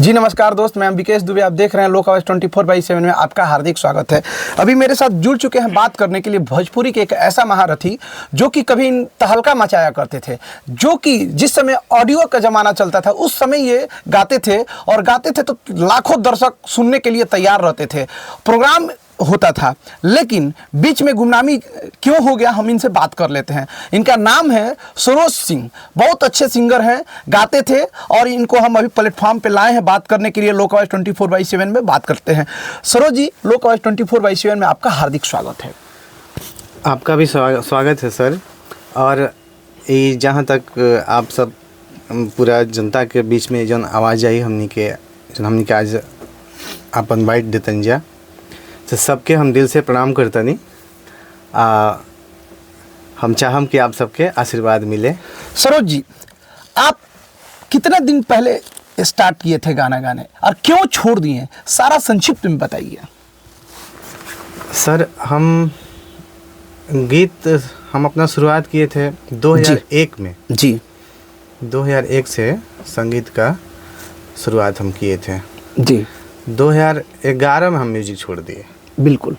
जी नमस्कार दोस्त, मैं विकेश दुबे। आप देख रहे हैं लोक आवाज 24/7 में आपका हार्दिक स्वागत है। अभी मेरे साथ जुड़ चुके हैं बात करने के लिए भोजपुरी के एक ऐसा महारथी जो कि कभी तहलका मचाया करते थे, जो कि जिस समय ऑडियो का ज़माना चलता था उस समय ये गाते थे और गाते थे तो लाखों दर्शक सुनने के लिए तैयार रहते थे, प्रोग्राम होता था। लेकिन बीच में गुमनामी क्यों हो गया, हम इनसे बात कर लेते हैं। इनका नाम है सरोज सिंह। बहुत अच्छे सिंगर हैं, गाते थे और इनको हम अभी प्लेटफॉर्म पे लाए हैं बात करने के लिए। लोक आवाज 24/7 में बात करते हैं। सरोज जी, लोक आवाज 24/7 में आपका हार्दिक स्वागत है। आपका भी स्वागत है सर। और ये जहाँ तक आप सब पूरा जनता के बीच में जन आवाज़ आई हमनी के आज अपन बाइट देतन जा, तो सबके हम दिल से प्रणाम करतनी। हम चाहम कि आप सबके आशीर्वाद मिले। सरोज जी, आप कितने दिन पहले स्टार्ट किए थे गाना गाने और क्यों छोड़ दिए, सारा संक्षिप्त में बताइए। सर, हम अपना शुरुआत किए थे 2001 में। जी, 2001 से संगीत का शुरुआत हम किए थे। जी, 2011 में हम म्यूजिक छोड़ दिए। बिल्कुल।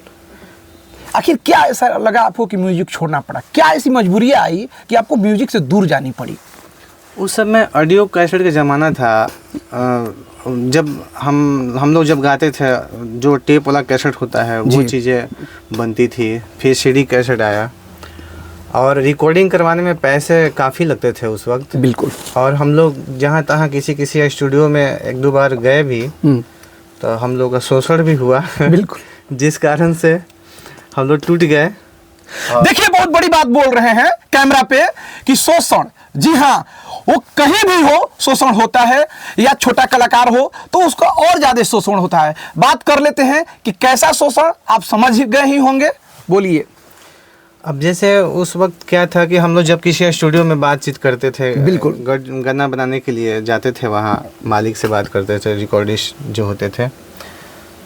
आखिर क्या ऐसा लगा आपको कि म्यूजिक छोड़ना पड़ा? क्या ऐसी मजबूरियाँ आई कि आपको म्यूजिक से दूर जानी पड़ी? उस समय ऑडियो कैसेट का ज़माना था। जब हम लोग जब गाते थे, जो टेप वाला कैसेट होता है वो चीज़ें बनती थी। फिर सीडी कैसेट आया और रिकॉर्डिंग करवाने में पैसे काफ़ी लगते थे उस वक्त। बिल्कुल। और हम लोग जहाँ तहाँ किसी स्टूडियो में एक दो बार गए भी, तो हम लोग का शोषण भी हुआ। बिल्कुल। जिस कारण से हम लोग टूट गए। देखिए, बहुत बड़ी बात बोल रहे हैं कैमरा पे कि शोषण। जी हाँ, वो कहीं भी हो शोषण होता है, या छोटा कलाकार हो तो उसका और ज्यादा शोषण होता है। बात कर लेते हैं कि कैसा शोषण, आप समझ गए ही होंगे, बोलिए। अब जैसे उस वक्त क्या था कि हम लोग जब किसी स्टूडियो में बातचीत करते थे, बिल्कुल, गाना बनाने के लिए जाते थे, वहाँ मालिक से बात करते थे, रिकॉर्डिस्ट जो होते थे,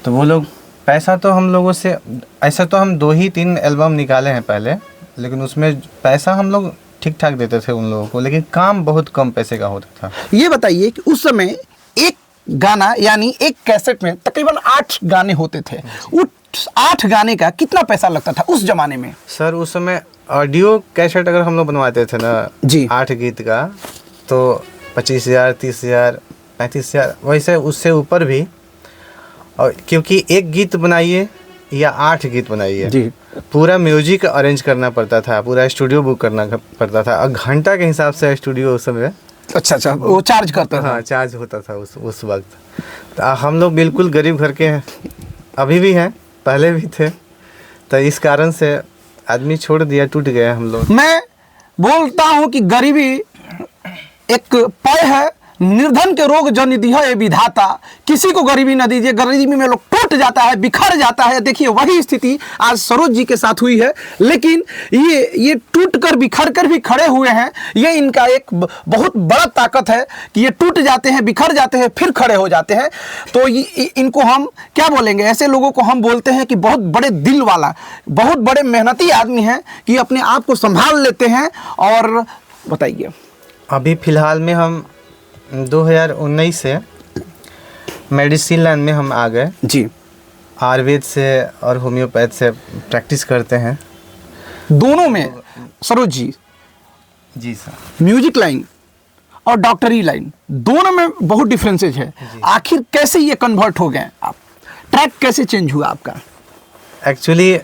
तो वो लोग पैसा तो हम लोगों से, ऐसा तो हम 2-3 एल्बम निकाले हैं पहले, लेकिन उसमें पैसा हम लोग ठीक ठाक देते थे उन लोगों को, लेकिन काम बहुत कम पैसे का होता था। ये बताइए कि उस समय एक गाना यानी एक कैसेट में तकरीबन 8 गाने होते थे। उस 8 गाने का कितना पैसा लगता था उस जमाने में? सर, उस समय ऑडियो कैसेट अगर हम लोग बनवाते थे ना जी, 8 गीत का, तो 25,000, 30,000, 35,000, वैसे उससे ऊपर भी। और क्योंकि एक गीत बनाइए या 8 गीत बनाइए, पूरा म्यूजिक अरेंज करना पड़ता था, पूरा स्टूडियो बुक करना पड़ता था, और घंटा के हिसाब से स्टूडियो उस समय अच्छा वो चार्ज करता था। हाँ, चार्ज होता था उस वक्त। तो हम लोग बिल्कुल गरीब घर के हैं, अभी भी हैं, पहले भी थे, तो इस कारण से आदमी छोड़ दिया, टूट गए हम लोग। मैं बोलता हूँ कि गरीबी एक पय है, निर्धन के रोग जन दिया है विधाता, किसी को गरीबी न दीजिए। गरीबी में लोग टूट जाता है, बिखर जाता है। देखिए, वही स्थिति आज सरोज जी के साथ हुई है, लेकिन ये टूट कर बिखर कर भी खड़े हुए हैं। ये इनका एक बहुत बड़ा ताकत है कि ये टूट जाते हैं, बिखर जाते हैं, फिर खड़े हो जाते हैं। तो इनको हम क्या बोलेंगे? ऐसे लोगों को हम बोलते हैं कि बहुत बड़े दिल वाला, बहुत बड़े मेहनती आदमी हैं कि अपने आप को संभाल लेते हैं। और बताइए, अभी फिलहाल में हम 2019 से मेडिसिन लाइन में हम आ गए जी। आयुर्वेद से और होम्योपैथ से प्रैक्टिस करते हैं दोनों में। सरोज जी, जी सर, म्यूजिक लाइन और डॉक्टरी लाइन दोनों में बहुत डिफरेंसेज है। आखिर कैसे ये कन्वर्ट हो गए आप? ट्रैक कैसे चेंज हुआ आपका? एक्चुअली